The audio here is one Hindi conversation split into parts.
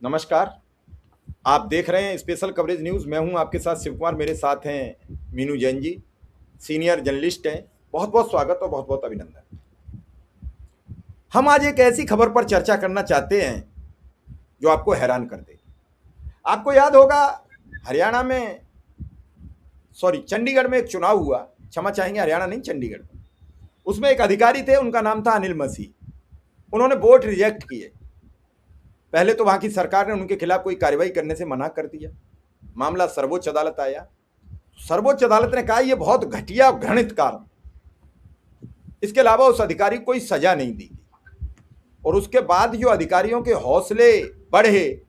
नमस्कार। आप देख रहे हैं स्पेशल कवरेज न्यूज़। मैं हूं आपके साथ शिव कुमार। मेरे साथ हैं मीनू जैन जी, सीनियर जर्नलिस्ट हैं। बहुत बहुत स्वागत और बहुत बहुत अभिनंदन। हम आज एक ऐसी खबर पर चर्चा करना चाहते हैं जो आपको हैरान कर देगी। आपको याद होगा, हरियाणा में, सॉरी, चंडीगढ़ में एक चुनाव हुआ। क्षमा चाहेंगे, हरियाणा नहीं, चंडीगढ़ में। उसमें एक अधिकारी थे, उनका नाम था अनिल मसीह। उन्होंने वोट रिजेक्ट किए। पहले तो वहां की सरकार ने उनके खिलाफ कोई कार्रवाई करने से मना कर दिया। मामला सर्वोच्च अदालत आया। सर्वोच्च अदालत ने कहा यह बहुत घटिया और घृणित कार्य, इसके अलावा उस अधिकारी को कोई सजा नहीं दी गई। और उसके बाद जो अधिकारियों के हौसले बढ़े,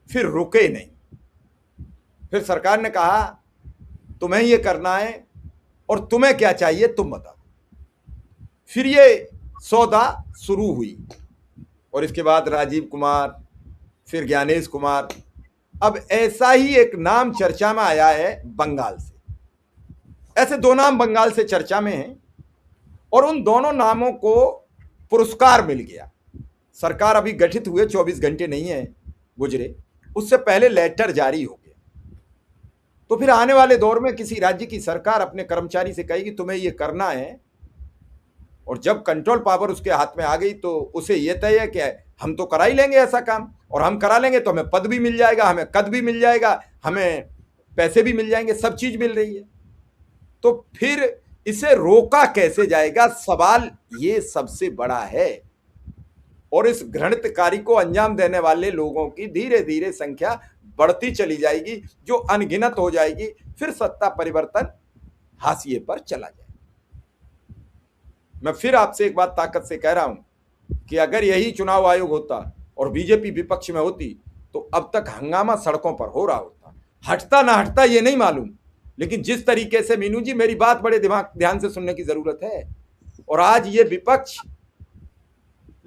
फिर रुके नहीं। फिर सरकार ने कहा तुम्हें यह करना है और तुम्हें क्या चाहिए तुम बताओ। फिर ये सौदा शुरू हुई और इसके बाद राजीव कुमार, फिर ज्ञानेश कुमार। अब ऐसा ही एक नाम चर्चा में आया है बंगाल से। ऐसे दो नाम बंगाल से चर्चा में हैं और उन दोनों नामों को पुरस्कार मिल गया। सरकार अभी गठित हुए 24 घंटे नहीं है गुजरे, उससे पहले लेटर जारी हो गया। तो फिर आने वाले दौर में किसी राज्य की सरकार अपने कर्मचारी से कहेगी तुम्हें यह करना है, और जब कंट्रोल पावर उसके हाथ में आ गई तो उसे यह तय है कि हम तो करा ही लेंगे ऐसा काम, और हम करा लेंगे तो हमें पद भी मिल जाएगा, हमें कद भी मिल जाएगा, हमें पैसे भी मिल जाएंगे, सब चीज मिल रही है। तो फिर इसे रोका कैसे जाएगा, सवाल ये सबसे बड़ा है। और इस घृणित कार्य को अंजाम देने वाले लोगों की धीरे धीरे संख्या बढ़ती चली जाएगी, जो अनगिनत हो जाएगी। फिर सत्ता परिवर्तन हाशिए पर चला जाएगा। मैं फिर आपसे एक बात ताकत से कह रहा हूं कि अगर यही चुनाव आयोग होता और बीजेपी विपक्ष में होती तो अब तक हंगामा सड़कों पर हो रहा होता। हटता ना हटता ये नहीं मालूम, लेकिन जिस तरीके से, मीनू जी मेरी बात बड़े दिमाग ध्यान से सुनने की जरूरत है, और आज ये विपक्ष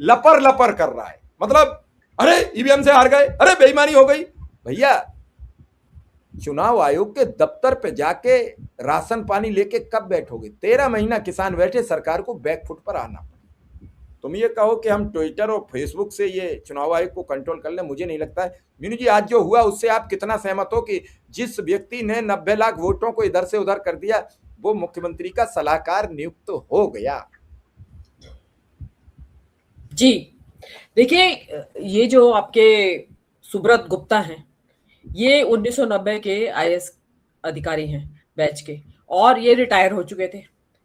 लपर लपर कर रहा है। मतलब अरे ईवीएम से हार गए, अरे बेईमानी हो गई। भैया, चुनाव आयोग के दफ्तर पे जाके राशन पानी लेके कब बैठोगे? 13 महीना किसान बैठे, सरकार को बैकफुट पर आना पड़ा। तुम ये कहो कि हम ट्विटर और फेसबुक से ये चुनाव आयोग को कंट्रोल कर ले, मुझे नहीं लगता है। मीनू जी, आज जो हुआ उससे आप कितना सहमत हो कि जिस व्यक्ति ने 90 लाख वोटों को इधर से उधर कर दिया वो मुख्यमंत्री का सलाहकार नियुक्त हो गया? जी देखिए, ये जो आपके सुब्रत गुप्ता हैं, ये 1990 के आईएएस अधिकारी हैं बैच के, और ये रिटायर हो चुके थे।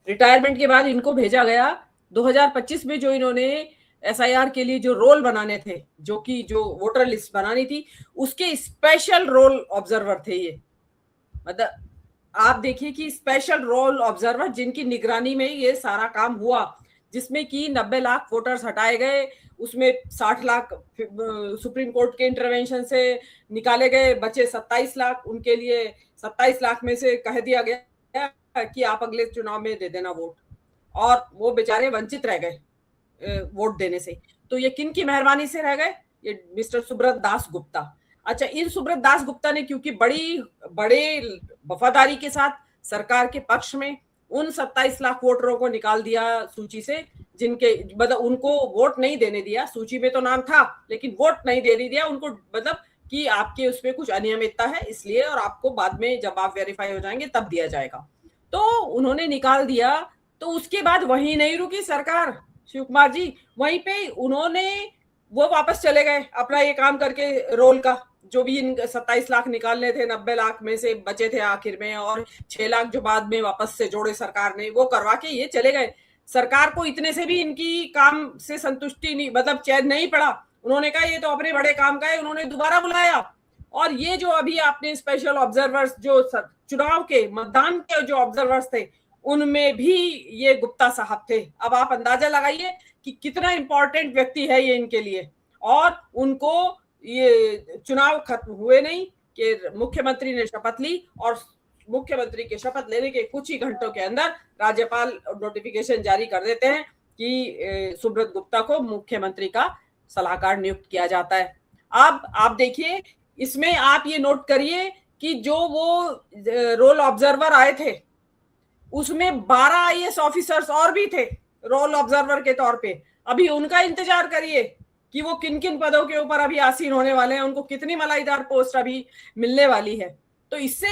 रिटायरमेंट के बाद इनको भेजा गया 2025 में, जो इन्होंने एसआईआर के लिए जो रोल बनाने थे, जो वोटर लिस्ट बनानी थी, उसके स्पेशल रोल ऑब्जर्वर थे ये। मतलब आप देखिए कि स्पेशल रोल ऑब्जर्वर जिनकी निगरानी में ये सारा काम हुआ, जिसमें कि 90 लाख वोटर्स हटाए गए, उसमें 60 लाख सुप्रीम कोर्ट के इंटरवेंशन से निकाले गए, बचे 27 लाख। उनके लिए 27 लाख में से कह दिया गया कि आप अगले चुनाव में दे देना वोट, और वो बेचारे वंचित रह गए वोट देने से। तो ये किन की मेहरबानी से रह गए? ये मिस्टर सुब्रत दास गुप्ता। अच्छा, इन सुब्रत दास गुप्ता ने क्योंकि बड़े वफादारी के साथ सरकार के पक्ष में उन 27 लाख वोटरों को निकाल दिया सूची से, जिनके मतलब उनको वोट नहीं देने दिया। सूची में तो नाम था लेकिन वोट नहीं देने दिया उनको, मतलब कि आपके उसमें कुछ अनियमितता है इसलिए, और आपको बाद में जब आप वेरीफाई हो जाएंगे तब दिया जाएगा। तो उन्होंने निकाल दिया। तो उसके बाद वहीं नहीं रुकी सरकार, शिव कुमार जी, वहीं पे उन्होंने वो वापस चले गए अपना ये काम करके रोल का, जो भी इन 27 लाख निकालने थे, 90 लाख में से बचे थे आखिर में, और 6 लाख जो बाद में वापस से जोड़े सरकार ने, वो करवा के ये चले गए। सरकार को इतने से भी इनकी काम से संतुष्टि नहीं, मतलब चैन नहीं पड़ा। उन्होंने कहा ये तो अपने बड़े काम का है, उन्होंने दोबारा बुलाया। और ये जो अभी आपने स्पेशल ऑब्जर्वर्स, जो चुनाव के मतदान के जो ऑब्जर्वर्स थे, उनमें भी ये गुप्ता साहब थे। अब आप अंदाजा लगाइए कि कितना इंपॉर्टेंट व्यक्ति है ये इनके लिए। और उनको ये चुनाव खत्म हुए नहीं कि मुख्यमंत्री ने शपथ ली, और मुख्यमंत्री के शपथ लेने के कुछ ही घंटों के अंदर राज्यपाल नोटिफिकेशन जारी कर देते हैं कि सुब्रत गुप्ता को मुख्यमंत्री का सलाहकार नियुक्त किया जाता है। अब आप देखिए, इसमें आप ये नोट करिए कि जो वो रोल ऑब्जर्वर आए थे, उसमें 12 आईएएस ऑफिसर्स और भी थे रोल ऑब्जर्वर के तौर पे। अभी उनका इंतजार करिए कि वो किन किन पदों के ऊपर अभी आसीन होने वाले हैं, उनको कितनी मलाईदार पोस्ट अभी मिलने वाली है। तो इससे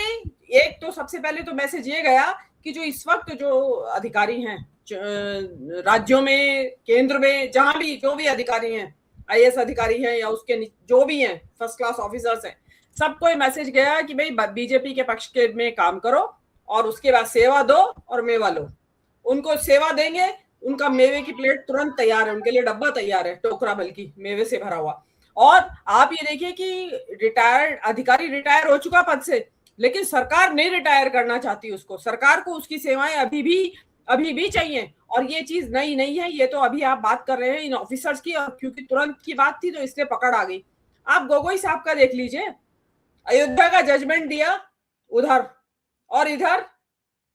एक तो सबसे पहले तो मैसेज ये गया कि जो इस वक्त जो अधिकारी हैं राज्यों में, केंद्र में, जहां भी जो भी अधिकारी हैं, आईएएस अधिकारी हैं या उसके जो भी हैं फर्स्ट क्लास ऑफिसर्स हैं, सबको ये मैसेज गया कि भाई बीजेपी के पक्ष के में काम करो और उसके बाद सेवा दो और मेवा लो। उनको सेवा देंगे, उनका मेवे की प्लेट तुरंत तैयार है, उनके लिए डब्बा तैयार है, टोकरा बल्कि मेवे से भरा हुआ। और आप ये देखिए कि रिटायर्ड अधिकारी रिटायर हो चुका पद से, लेकिन सरकार नहीं रिटायर करना चाहती उसको। सरकार को उसकी सेवाएं अभी भी चाहिए। और ये चीज नई नहीं है, ये तो अभी आप बात कर रहे हैं इन ऑफिसर्स की, और क्योंकि तुरंत की बात थी तो इसलिए पकड़ आ गई। आप गोगोई साहब का देख लीजिए, अयोध्या का जजमेंट दिया उधर, और इधर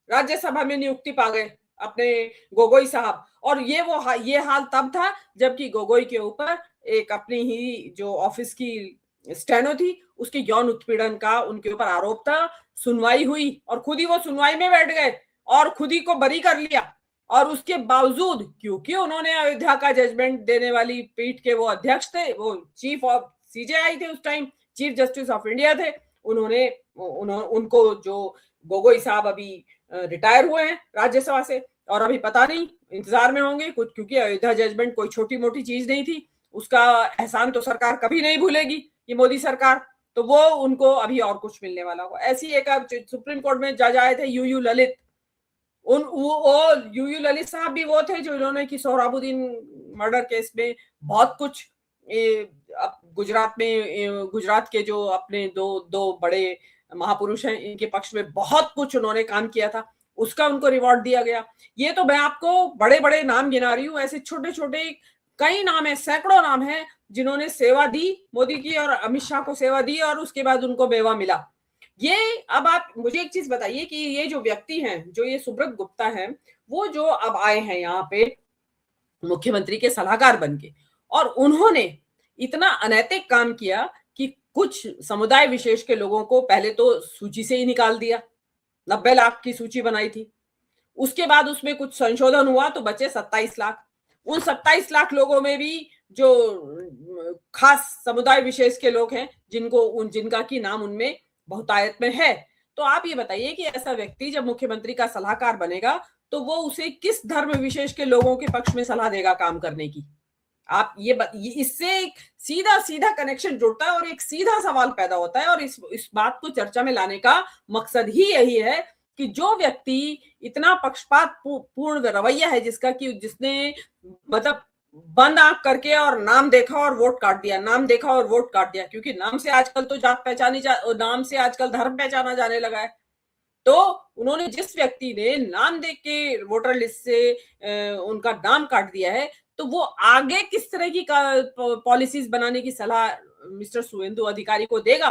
राज्यसभा में नियुक्ति पा गए अपने गोगोई साहब। और ये हाल तब था जबकि गोगोई के ऊपर एक अपनी ही जो ऑफिस की स्टेनो थी, उसके यौन उत्पीड़न का उनके ऊपर आरोप था। सुनवाई हुई और खुद ही वो सुनवाई में बैठ गए और खुद ही को बरी कर लिया। और उसके बावजूद, क्योंकि उन्होंने अयोध्या का जजमेंट देने वाली पीठ के वो अध्यक्ष थे, वो चीफ ऑफ सीजेआई थे उस time, chief justice of India थे, उनको जो गोगोई साहब अभी रिटायर हुए हैं राज्यसभा से, और अभी पता नहीं इंतजार में होंगे कुछ, क्योंकि अयोध्या जजमेंट कोई छोटी मोटी चीज नहीं थी। उसका एहसान तो सरकार कभी नहीं भूलेगी, ये मोदी सरकार, तो वो उनको अभी और कुछ मिलने वाला होगा। ऐसी एक सुप्रीम कोर्ट में जज आए थे यूयू ललित, यूयू ललित साहब भी वो थे जो इन्होंने कि सोहराबुद्दीन मर्डर केस में बहुत कुछ गुजरात के जो अपने दो बड़े महापुरुष हैं, इनके पक्ष में बहुत कुछ उन्होंने काम किया था, उसका उनको रिवॉर्ड दिया गया। ये तो मैं आपको बड़े बड़े नाम गिना रही हूँ, ऐसे छोटे छोटे कई नाम है, सैकड़ों नाम है जिन्होंने सेवा दी मोदी की, और अमित शाह को सेवा दी और उसके बाद उनको मेवा मिला। ये अब आप मुझे एक चीज बताइए कि ये जो व्यक्ति हैं, जो ये सुब्रत गुप्ता हैं, वो जो अब आए हैं यहाँ पे मुख्यमंत्री के सलाहकार बनके, और उन्होंने इतना अनैतिक काम किया कि कुछ समुदाय विशेष के लोगों को पहले तो सूची से ही निकाल दिया, 90 लाख की सूची बनाई थी, उसके बाद उसमें कुछ संशोधन हुआ तो बचे 27 लाख। उन 27 लाख लोगों में भी जो खास समुदाय विशेष के लोग हैं, जिनका की नाम उनमें बहुतायत में है। तो आप ये बताइए कि ऐसा व्यक्ति जब मुख्यमंत्री का सलाहकार बनेगा तो वो उसे किस धर्म विशेष के लोगों के पक्ष में सलाह देगा काम करने की? आप ये इससे एक सीधा सीधा कनेक्शन जुड़ता है और एक सीधा सवाल पैदा होता है, और इस बात को चर्चा में लाने का मकसद ही यही है कि जो व्यक्ति इतना पक्षपात पूर्ण रवैया है जिसका, कि जिसने मतलब बंद आंख करके और नाम देखा और वोट काट दिया, नाम देखा और वोट काट दिया, क्योंकि नाम से आजकल तो जात पहचानी नाम से आजकल धर्म पहचाना जाने लगा है। तो उन्होंने जिस व्यक्ति ने नाम देख के वोटर लिस्ट से उनका नाम काट दिया है, तो वो आगे किस तरह की पॉलिसीज बनाने की सलाह मिस्टर शुवेंदु अधिकारी को देगा?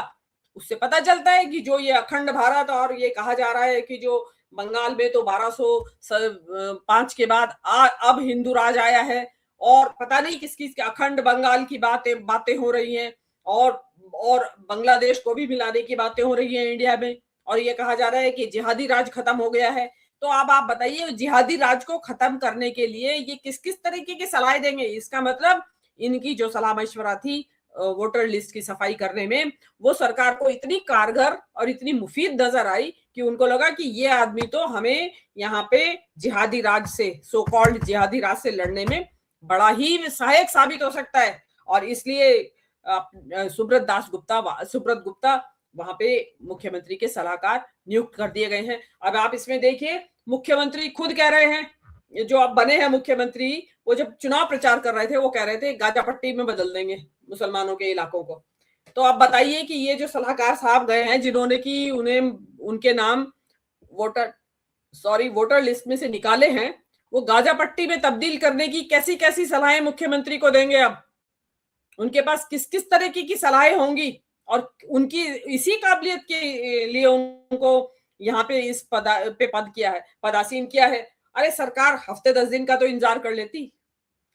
उससे पता चलता है कि जो ये अखंड भारत, और ये कहा जा रहा है कि जो बंगाल में तो 1205 के बाद अब हिंदू राज आया है, और पता नहीं किस किस अखंड बंगाल की बातें हो रही हैं, और बांग्लादेश को भी मिलाने की बातें हो रही हैं इंडिया में, और ये कहा जा रहा है कि जिहादी राज खत्म हो गया है। तो अब आप बताइए, जिहादी राज को खत्म करने के लिए ये किस किस तरीके की सलाह देंगे? इसका मतलब इनकी जो सलाह मशवरा थी वोटर लिस्ट की सफाई करने में, वो सरकार को इतनी कारगर और इतनी मुफीद नजर आई कि उनको लगा कि ये आदमी तो हमें यहाँ पे जिहादी राज से, सो कॉल्ड जिहादी राज से लड़ने में बड़ा ही सहायक साबित हो सकता है। और इसलिए सुब्रत गुप्ता वहां पे मुख्यमंत्री के सलाहकार नियुक्त कर दिए गए हैं। अब आप इसमें देखिए, मुख्यमंत्री खुद कह रहे हैं, जो अब बने हैं मुख्यमंत्री, वो जब चुनाव प्रचार कर रहे थे वो कह रहे थे गाजा पट्टी में बदल देंगे मुसलमानों के इलाकों को। तो आप बताइए कि ये जो सलाहकार साहब गए हैं, जिन्होंने कि उनके नाम वोटर लिस्ट में से निकाले हैं, वो गाजा पट्टी में तब्दील करने की कैसी कैसी सलाहें मुख्यमंत्री को देंगे? अब उनके पास किस किस तरह की सलाहें होंगी, और उनकी इसी काबिलियत के लिए उनको यहाँ पे इस पद किया है, पदासीन किया है। अरे सरकार हफ्ते 10 दिन का तो इंतजार कर लेती,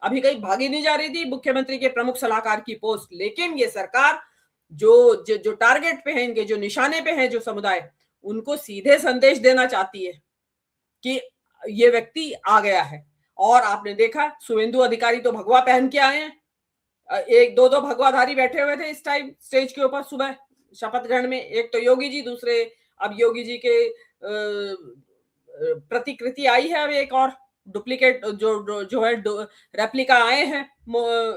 अभी कहीं भागी नहीं जा रही थी मुख्यमंत्री के प्रमुख सलाहकार की पोस्ट। लेकिन ये सरकार जो टारगेट पे है, इनके जो निशाने पे है जो समुदाय, उनको सीधे संदेश देना चाहती है कि ये व्यक्ति आ गया है। और आपने देखा शुवेंदु अधिकारी तो भगवा पहन के आए हैं, एक दो भगवाधारी बैठे हुए थे इस टाइम स्टेज के ऊपर सुबह शपथ ग्रहण में, एक तो योगी जी, दूसरे अब योगी जी के प्रतिकृति आई है, अब एक और डुप्लीकेट जो है रेप्लिका आए हैं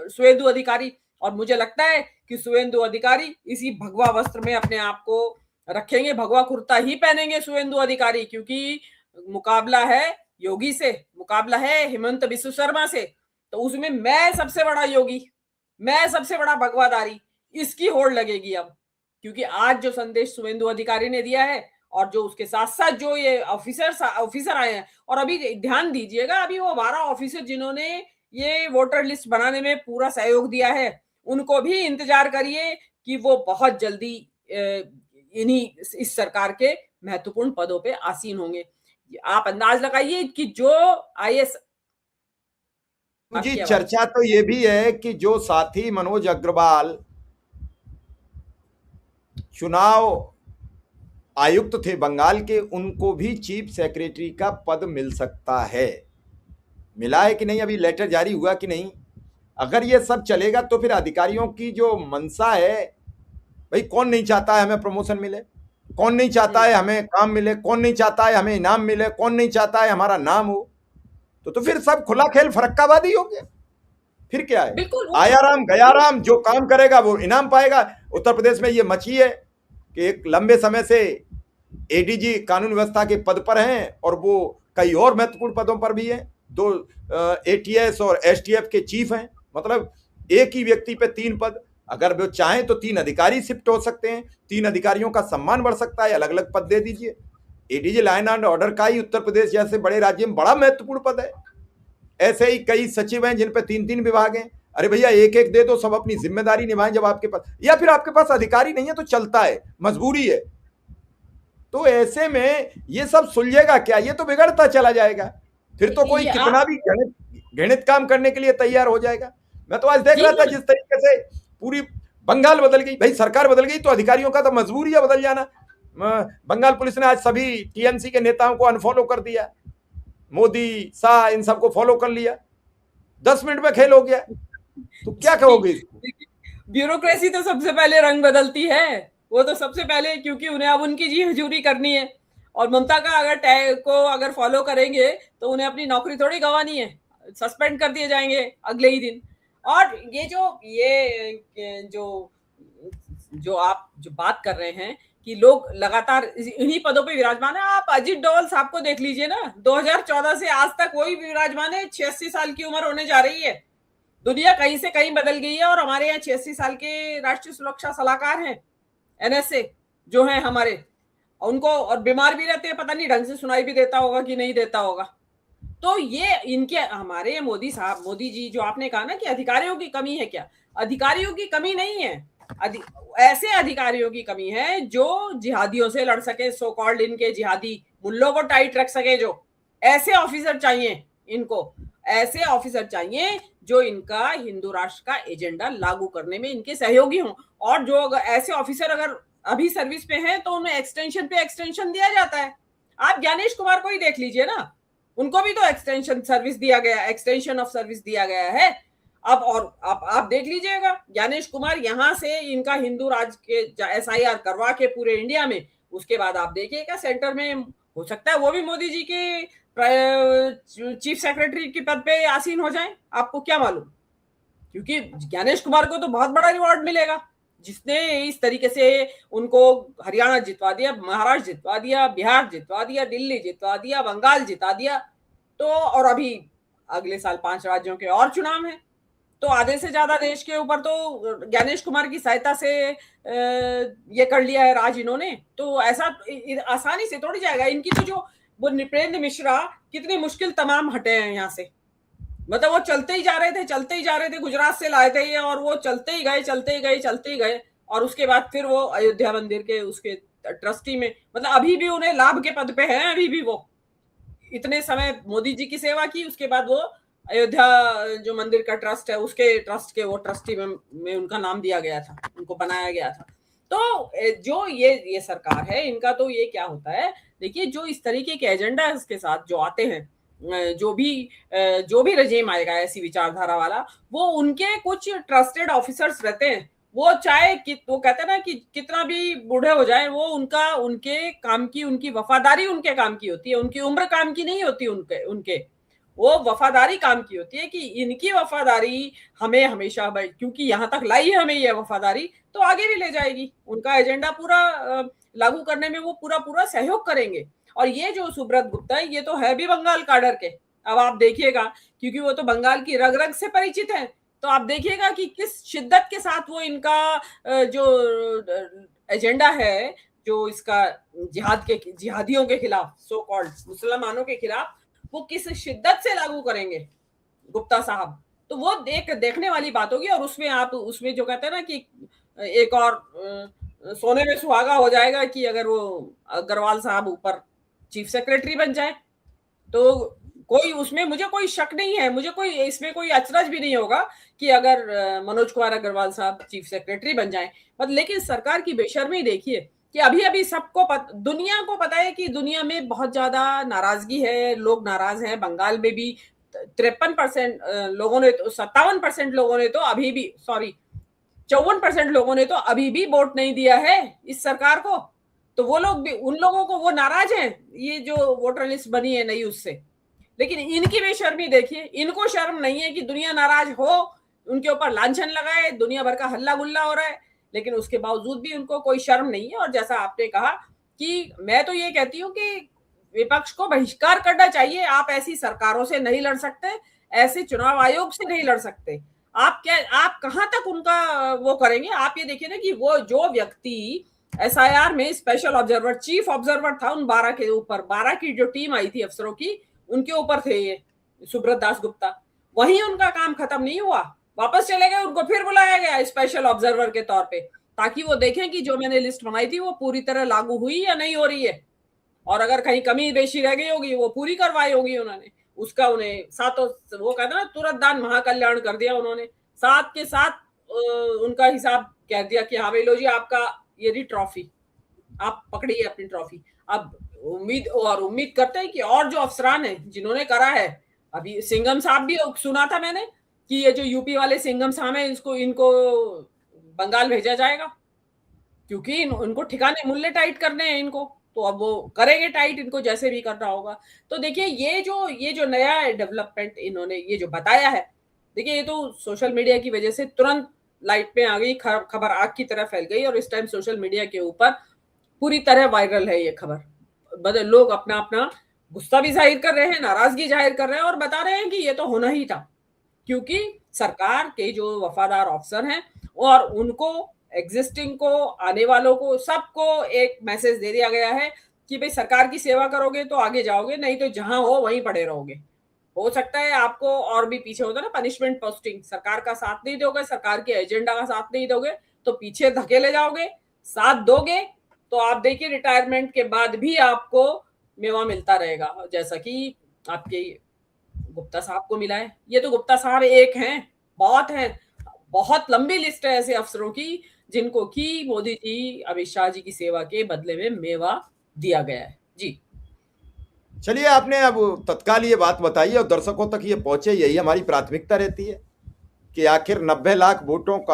सुवेंदु अधिकारी। और मुझे लगता है कि सुवेंदु अधिकारी इसी भगवा वस्त्र में अपने आप को रखेंगे, भगवा कुर्ता ही पहनेंगे सुवेंदु अधिकारी, क्योंकि मुकाबला है योगी से, मुकाबला है हेमंत बिस्व शर्मा से, तो उसमें मैं सबसे बड़ा योगी, मैं सबसे बड़ा भगवाधारी, इसकी होड़ लगेगी अब। क्योंकि आज जो संदेश सुवेंदु अधिकारी ने दिया है और जो उसके साथ साथ जो ये ऑफिसर आए हैं, और अभी ध्यान दीजिएगा, अभी वो 12 ऑफिसर जिन्होंने ये वोटर लिस्ट बनाने में पूरा सहयोग दिया है, उनको भी इंतजार करिए कि वो बहुत जल्दी इन्हीं इस सरकार के महत्वपूर्ण पदों पे आसीन होंगे। आप अंदाज लगाइए कि जो आईएएस जी, चर्चा तो ये भी है कि जो साथी मनोज अग्रवाल चुनाव आयुक्त थे बंगाल के, उनको भी चीफ सेक्रेटरी का पद मिल सकता है। मिला है कि नहीं, अभी लेटर जारी हुआ कि नहीं। अगर ये सब चलेगा तो फिर अधिकारियों की जो मंशा है, भाई कौन नहीं चाहता है हमें प्रमोशन मिले, कौन नहीं चाहता है हमें काम मिले, कौन नहीं चाहता है हमें इनाम मिले, कौन नहीं चाहता है हमारा नाम हो, तो फिर सब खुला खेल फरक्काबादी हो गया। फिर क्या है, आया राम गया राम, जो काम करेगा वो इनाम पाएगा। उत्तर प्रदेश में ये मची है कि एक लंबे समय से एडीजी कानून व्यवस्था के पद पर हैं और वो कई और महत्वपूर्ण पदों पर भी हैं, 2 एटीएस और एसटीएफ के चीफ हैं, मतलब एक ही व्यक्ति पे 3 पद। अगर वो चाहें तो 3 अधिकारी शिफ्ट हो सकते हैं, 3 अधिकारियों का सम्मान बढ़ सकता है, अलग अलग पद दे दीजिए। एडीजी लॉ एंड ऑर्डर का ही उत्तर प्रदेश जैसे बड़े राज्य में बड़ा महत्वपूर्ण पद है। ऐसे ही कई सचिव हैं जिन पे 3-3 विभाग हैं। अरे भैया एक एक दे दो, सब अपनी जिम्मेदारी निभाएं। जब आपके पास, या फिर आपके पास अधिकारी नहीं है तो चलता है, मजबूरी है, तो ऐसे में ये सब सुलझेगा क्या, ये तो बिगड़ता चला जाएगा। फिर तो कोई कितना भी घृणित काम करने के लिए तैयार हो जाएगा। मैं तो आज देख रहा था जिस तरीके से पूरी बंगाल बदल गई, भाई सरकार बदल गई तो अधिकारियों का तो मजबूरी है बदल जाना। बंगाल पुलिस ने आज सभी टीएमसी के नेताओं को अनफॉलो कर दिया, मोदी शाह इन सबको फॉलो कर लिया, 10 मिनट में खेल हो गया। तो क्या कहोगे? ब्यूरोक्रेसी तो सबसे पहले रंग बदलती है, वो तो सबसे पहले, क्योंकि उन्हें अब उनकी जी हजूरी करनी है। और ममता का अगर टैग को अगर फॉलो करेंगे तो उन्हें अपनी नौकरी थोड़ी गंवानी है, सस्पेंड कर दिए जाएंगे अगले ही दिन। और ये जो आप जो बात कर रहे हैं कि लोग लगातार इन्हीं पदों पे विराजमान है, आप अजीत डोभाल साहब को देख लीजिए ना, 2014 से आज तक वही विराजमान है। 86 साल की उम्र होने जा रही है, दुनिया कहीं से कहीं बदल गई है, और हमारे यहाँ 86 साल के राष्ट्रीय सुरक्षा सलाहकार हैं एनएसए जो हैं हमारे, उनको, और बीमार भी रहते हैं, पता नहीं ढंग से सुनाई भी देता होगा कि नहीं देता होगा। तो ये इनके हमारे मोदी साहब, मोदी जी, जो आपने कहा ना कि अधिकारियों की कमी है, क्या अधिकारियों की कमी नहीं है, ऐसे अधिकारियों की कमी है जो जिहादियों से लड़ सके, सो कॉल्ड इनके जिहादी मुल्लों को टाइट रख सके। जो ऐसे ऑफिसर चाहिए इनको, ऐसे ऑफिसर चाहिए जो इनका हिंदू राष्ट्र का एजेंडा लागू करने में इनके सहयोगी हों। और जो ऐसे ऑफिसर अगर अभी सर्विस पे हैं तो उन्हें एक्सटेंशन पे एक्सटेंशन दिया जाता है। आप ज्ञानेश कुमार को ही देख लीजिए ना, उनको भी तो एक्सटेंशन सर्विस दिया गया, एक्सटेंशन ऑफ सर्विस दिया गया है अब। और आप देख लीजिएगा, ज्ञानेश कुमार यहाँ से इनका हिंदू राज के एसआईआर करवा के पूरे इंडिया में, उसके बाद आप देखिएगा सेंटर में हो सकता है वो भी मोदी जी के चीफ सेक्रेटरी के पद पे आसीन हो जाए, आपको क्या मालूम। क्योंकि ज्ञानेश कुमार को तो बहुत बड़ा रिवॉर्ड मिलेगा, जिसने इस तरीके से उनको हरियाणा जितवा दिया, महाराष्ट्र जितवा दिया, बिहार जितवा दिया, दिल्ली जितवा दिया, बंगाल जिता दिया। तो और अभी अगले साल 5 राज्यों के और चुनाव हैं, तो आधे से ज्यादा देश के ऊपर तो ज्ञानेश कुमार की सहायता से ये कर लिया है राज इन्होंने। तो ऐसा आसानी से थोड़ी जाएगा। इनकी तो जो वो नृपेंद्र मिश्रा कितनी मुश्किल तमाम हटे हैं यहाँ से, मतलब वो चलते ही जा रहे थे, गुजरात से लाए थे ये, और वो चलते ही गए, और उसके बाद फिर वो अयोध्या मंदिर के उसके ट्रस्टी में, मतलब अभी भी उन्हें लाभ के पद पे हैं। अभी भी वो इतने समय मोदी जी की सेवा की, उसके बाद वो अयोध्या जो मंदिर का ट्रस्ट है उसके ट्रस्ट के वो ट्रस्टी में उनका नाम दिया गया था, उनको बनाया गया था। तो जो ये सरकार है इनका, तो ये क्या होता है, देखिए जो इस तरीके के एजेंडा के साथ जो आते हैं, जो भी रजीम आएगा ऐसी विचारधारा वाला, वो उनके कुछ ट्रस्टेड ऑफिसर्स रहते हैं। वो चाहे वो कहते हैं ना कि कितना भी बूढ़े हो जाए, वो उनके काम की, उनकी वफादारी उनके काम की होती है, उनकी उम्र काम की नहीं होती। उनके उनके वो वफादारी काम की होती है कि इनकी वफादारी हमें हमेशा भाई, क्योंकि यहाँ तक लाई है हमें ये वफादारी, तो आगे भी ले जाएगी। उनका एजेंडा पूरा लागू करने में वो पूरा पूरा सहयोग करेंगे। और ये जो सुब्रत गुप्ता है, ये तो है भी बंगाल काडर के। अब आप देखिएगा, क्योंकि वो तो बंगाल की रग रग से परिचित है, तो आप देखिएगा कि किस शिद्दत के साथ वो इनका जो एजेंडा है, जो इसका जिहादियों के खिलाफ, सो कॉल्ड मुसलमानों के खिलाफ, वो किस शिद्दत से लागू करेंगे गुप्ता साहब। तो वो देखने वाली बात होगी। और उसमें जो कहते हैं ना कि एक और सोने में सुहागा हो जाएगा कि अगर वो अग्रवाल साहब ऊपर चीफ सेक्रेटरी बन जाए, तो मुझे कोई शक नहीं है, इसमें कोई अचरज भी नहीं होगा कि अगर मनोज कुमार अग्रवाल साहब चीफ सेक्रेटरी बन जाएं। लेकिन सरकार की बेशर्मी देखिए कि अभी दुनिया को पता है कि दुनिया में बहुत ज्यादा नाराजगी है, लोग नाराज हैं। बंगाल में भी 53% लोगों ने, 57% लोगों ने तो अभी भी, सॉरी 54% लोगों ने तो अभी भी वोट नहीं दिया है इस सरकार को। तो वो लोग भी, उन लोगों को वो नाराज हैं ये जो वोटर लिस्ट बनी है नई उससे। लेकिन इनकी बेशर्मी देखिए, इनको शर्म नहीं है कि दुनिया नाराज हो, उनके ऊपर लांछन लगाए, दुनिया भर का हल्ला गुल्ला हो रहा है, लेकिन उसके बावजूद भी उनको कोई शर्म नहीं है। और जैसा आपने कहा कि मैं तो ये कहती हूँ कि विपक्ष को बहिष्कार करना चाहिए। आप ऐसी सरकारों से नहीं लड़ सकते, ऐसे चुनाव आयोग से नहीं लड़ सकते। आप कहां तक उनका वो करेंगे। आप ये देखिए ना कि वो जो व्यक्ति एसआईआर में स्पेशल ऑब्जर्वर, चीफ ऑब्जर्वर था उन 12 के ऊपर, 12 की जो टीम आई थी अफसरों की, उनके ऊपर थे ये सुब्रत दास गुप्ता। वहीं उनका काम खत्म नहीं हुआ, वापस चले गए, उनको फिर बुलाया गया स्पेशल ऑब्जर्वर के तौर पे, ताकि वो देखें कि जो मैंने लिस्ट बनाई थी वो पूरी तरह लागू हुई या नहीं हो रही है, और अगर कहीं कमी बेशी रह गई होगी वो पूरी करवाई होगी उन्होंने। उसका उन्हें सातों, वो कहते ना, तुरंत दान महाकल्याण कर दिया उन्होंने। साथ के साथ उनका हिसाब कह दिया कि हाँ भाई लो जी, आपका ये रही ट्रॉफी, आप पकड़िए अपनी ट्रॉफी। अब उम्मीद करते हैं कि और जो अफसरान हैं जिन्होंने करा है, अभी सिंघम साहब भी सुना था मैंने कि ये जो यूपी वाले सिंघम साहब हैं, इनको बंगाल भेजा जाएगा, क्योंकि उनको ठिकाने मूल्य टाइट करने हैं इनको, तो अब वो करेंगे टाइट, इनको जैसे भी करना होगा। तो देखिए ये जो नया डेवलपमेंट इन्होंने ये जो बताया है, देखिए ये तो सोशल मीडिया की वजह से तुरंत लाइट में आ गई, खबर आग की तरह फैल गई, और इस टाइम सोशल मीडिया के ऊपर पूरी तरह वायरल है ये खबर। लोग अपना अपना गुस्सा भी जाहिर कर रहे हैं, नाराजगी जाहिर कर रहे हैं, और बता रहे हैं कि ये तो होना ही था, क्योंकि सरकार के जो वफादार अफसर हैं और उनको एग्जिस्टिंग को, आने वालों को, सबको एक मैसेज दे दिया गया है कि भाई सरकार की सेवा करोगे तो आगे जाओगे, नहीं तो जहां हो वहीं पड़े रहोगे। हो सकता है आपको और भी पीछे होता है ना, पनिशमेंट पोस्टिंग, सरकार का साथ नहीं दोगे, सरकार के एजेंडा का साथ नहीं दोगे तो पीछे धकेले जाओगे। साथ दोगे तो आप देखिए रिटायरमेंट के बाद भी आपको मेवा मिलता रहेगा, जैसा कि आपके गुप्ता साहब को मिला है। ये तो गुप्ता साहब एक हैं, बहुत लंबी लिस्ट है ऐसे अफसरों की जिनको कि मोदी जी, अमित शाह जी की सेवा के बदले में मेवा दिया गया है। जी चलिए, आपने अब तत्काल ये बात बताई और दर्शकों तक ये पहुंचे, यही हमारी प्राथमिकता रहती है कि आखिर 90 लाख वोटों को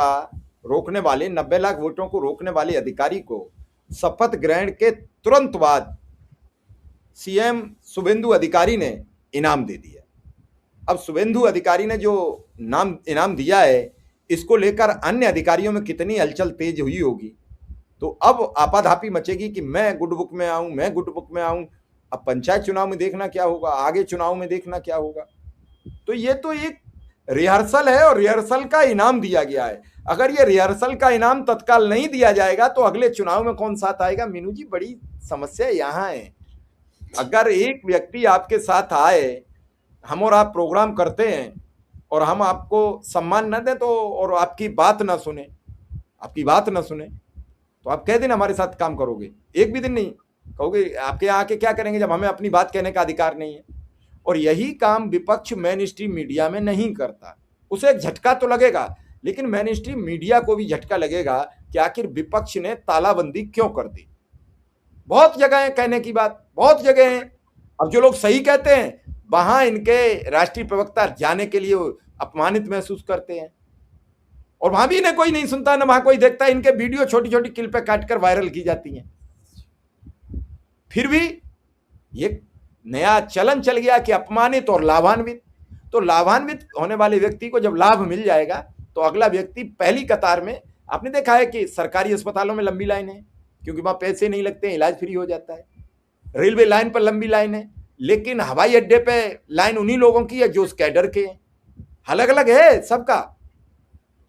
रोकने वाले अधिकारी को शपथ ग्रहण के तुरंत बाद सीएम शुभेंदु अधिकारी ने इनाम दे दिया। अब शुभेंदु अधिकारी ने जो इनाम दिया है, इसको लेकर अन्य अधिकारियों में कितनी हलचल तेज हुई होगी। तो अब आपाधापी मचेगी कि मैं गुड बुक में आऊं। अब पंचायत चुनाव में देखना क्या होगा, आगे चुनाव में देखना क्या होगा। तो ये तो एक रिहर्सल है और रिहर्सल का इनाम दिया गया है। अगर ये रिहर्सल का इनाम तत्काल नहीं दिया जाएगा तो अगले चुनाव में कौन साथ आएगा? मीनू जी, बड़ी समस्या यहाँ है। अगर एक व्यक्ति आपके साथ आए, हम और आप प्रोग्राम करते हैं और हम आपको सम्मान न दें तो, और आपकी बात ना सुने तो आप कह दिन हमारे साथ काम करोगे? एक भी दिन नहीं कहोगे। आपके यहाँ आके क्या करेंगे जब हमें अपनी बात कहने का अधिकार नहीं है? और यही काम विपक्ष मेन स्ट्रीम मीडिया में नहीं करता। उसे एक झटका तो लगेगा, लेकिन मेन स्ट्रीम मीडिया को भी झटका लगेगा कि आखिर विपक्ष ने तालाबंदी क्यों कर दी। बहुत जगह है कहने की बात, बहुत जगह है। अब जो लोग सही कहते हैं वहां इनके राष्ट्रीय प्रवक्ता जाने के लिए अपमानित महसूस करते हैं, और वहां भी इन्हें कोई नहीं सुनता, ना वहां कोई देखता। इनके वीडियो छोटी छोटी क्लिपें काटकर वायरल की जाती हैं। फिर भी ये नया चलन चल गया कि अपमानित और लाभान्वित। तो लाभान्वित होने वाले व्यक्ति को जब लाभ मिल जाएगा तो अगला व्यक्ति पहली कतार में। आपने देखा है कि सरकारी अस्पतालों में लंबी लाइन है, क्योंकि वहां पैसे नहीं लगते, इलाज फ्री हो जाता है। रेलवे लाइन पर लंबी लाइन है, लेकिन हवाई अड्डे पे लाइन उन्हीं लोगों की है जो उस कैडर के हैं। अलग अलग है सबका।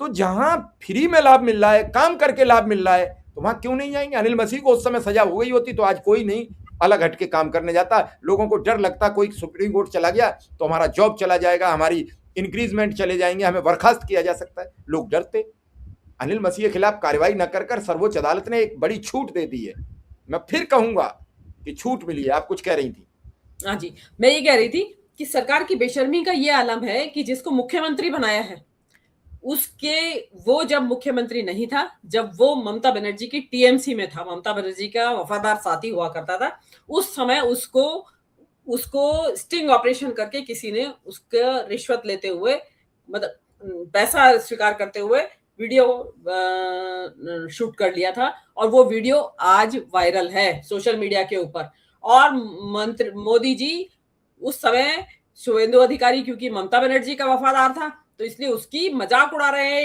तो जहां फ्री में लाभ मिल रहा है, काम करके लाभ मिल रहा है, तो वहां क्यों नहीं जाएंगे। अनिल मसीह को उस समय सजा हो गई होती तो आज कोई नहीं अलग हटके काम करने जाता। लोगों को डर लगता कोई सुप्रीम कोर्ट चला गया तो हमारा जॉब चला जाएगा, हमारी इंक्रीजमेंट चले जाएंगे, हमें बर्खास्त किया जा सकता है। लोग डरते। अनिल मसीह के खिलाफ कार्रवाई न कर सर्वोच्च अदालत ने एक बड़ी छूट दे दी है। मैं फिर कहूंगा कि छूट मिली है। आप कुछ कह रही थी। हाँ जी, मैं ये कह रही थी कि सरकार की बेशर्मी का ये आलम है कि जिसको मुख्यमंत्री बनाया है उसके, वो जब मुख्यमंत्री नहीं था, जब वो ममता बनर्जी की टीएमसी में था, ममता बनर्जी का वफादार साथी हुआ करता था, उस समय उसको स्टिंग ऑपरेशन करके किसी ने उसका रिश्वत लेते हुए, मतलब पैसा स्वीकार करते हुए वीडियो शूट कर लिया था, और वो वीडियो आज वायरल है सोशल मीडिया के ऊपर। और मंत्री मोदी जी उस समय शुभेंदु अधिकारी, क्योंकि ममता बनर्जी का वफादार था, तो इसलिए उसकी मजाक उड़ा रहे हैं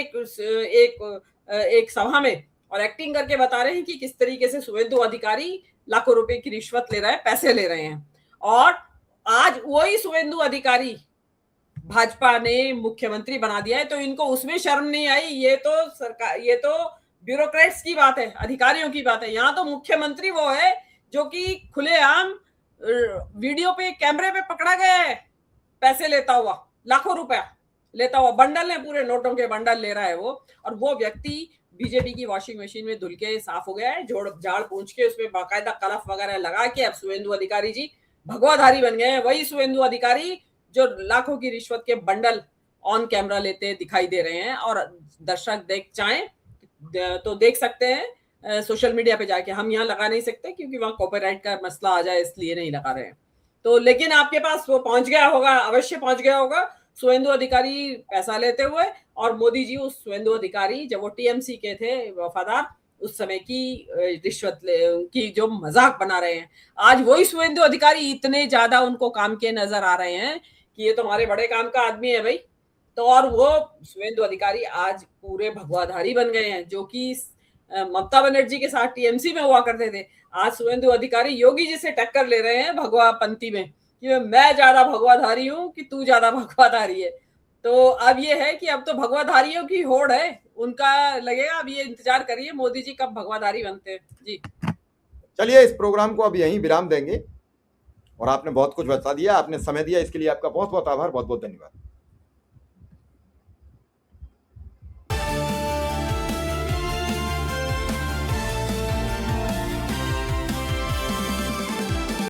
एक सभा में, और एक्टिंग करके बता रहे हैं कि किस तरीके से शुभेंदु अधिकारी लाखों रुपए की रिश्वत ले रहा है, पैसे ले रहे हैं। और आज वही शुभेंदु अधिकारी भाजपा ने मुख्यमंत्री बना दिया है, तो इनको उसमें शर्म नहीं आई। ये तो सरकार, ये तो ब्यूरोक्रेट्स की बात है, अधिकारियों की बात है। यहाँ तो मुख्यमंत्री वो है जो कि खुलेआम वीडियो पे, कैमरे पे पकड़ा गया है, पैसे लेता हुआ, लाखों रुपया लेता हुआ, बंडल है, पूरे नोटों के बंडल ले रहा है वो। और वो व्यक्ति बीजेपी की वॉशिंग मशीन में धुल के साफ हो गया है, झाड़ पूंछ के उसमें बाकायदा कलफ वगैरह लगा के अब शुभेंदु अधिकारी जी भगवाधारी बन गए हैं। वही शुभेंदु अधिकारी जो लाखों की रिश्वत के बंडल ऑन कैमरा लेते दिखाई दे रहे हैं। और दर्शक चाहें तो देख सकते हैं सोशल मीडिया पे जाके। हम यहाँ लगा नहीं सकते क्योंकि वहां कॉपीराइट का मसला आ जाए, इसलिए नहीं लगा रहे हैं। तो लेकिन आपके पास वो पहुंच गया होगा, अवश्य पहुंच गया होगा, शुभेंदु अधिकारी पैसा लेते हुए, और मोदी जी उस शुभेंदु अधिकारी, जब वो टीएमसी के थे वफादार, उस समय की रिश्वत की जो मजाक बना रहे हैं। आज वही शुभेंदु अधिकारी इतने ज्यादा उनको काम के नजर आ रहे हैं कि ये तो हमारे बड़े काम का आदमी है भाई। तो और वो शुभेंदु अधिकारी आज पूरे भगवाधारी बन गए हैं, जो कि ममता बनर्जी के साथ टीएमसी में हुआ करते थे। आज शुभेंदु अधिकारी योगी जी से टक्कर ले रहे हैं भगवा पंथी में, कि मैं ज्यादा भगवाधारी हूं कि तू ज्यादा भगवाधारी है। तो अब ये है कि अब तो भगवाधारियों की होड़ है, उनका लगेगा। अब ये इंतजार करिए मोदी जी कब भगवाधारी बनते हैं। जी चलिए, इस प्रोग्राम को अब यहीं विराम देंगे। और आपने बहुत कुछ बता दिया, आपने समय दिया, इसके लिए आपका बहुत बहुत आभार, बहुत बहुत धन्यवाद।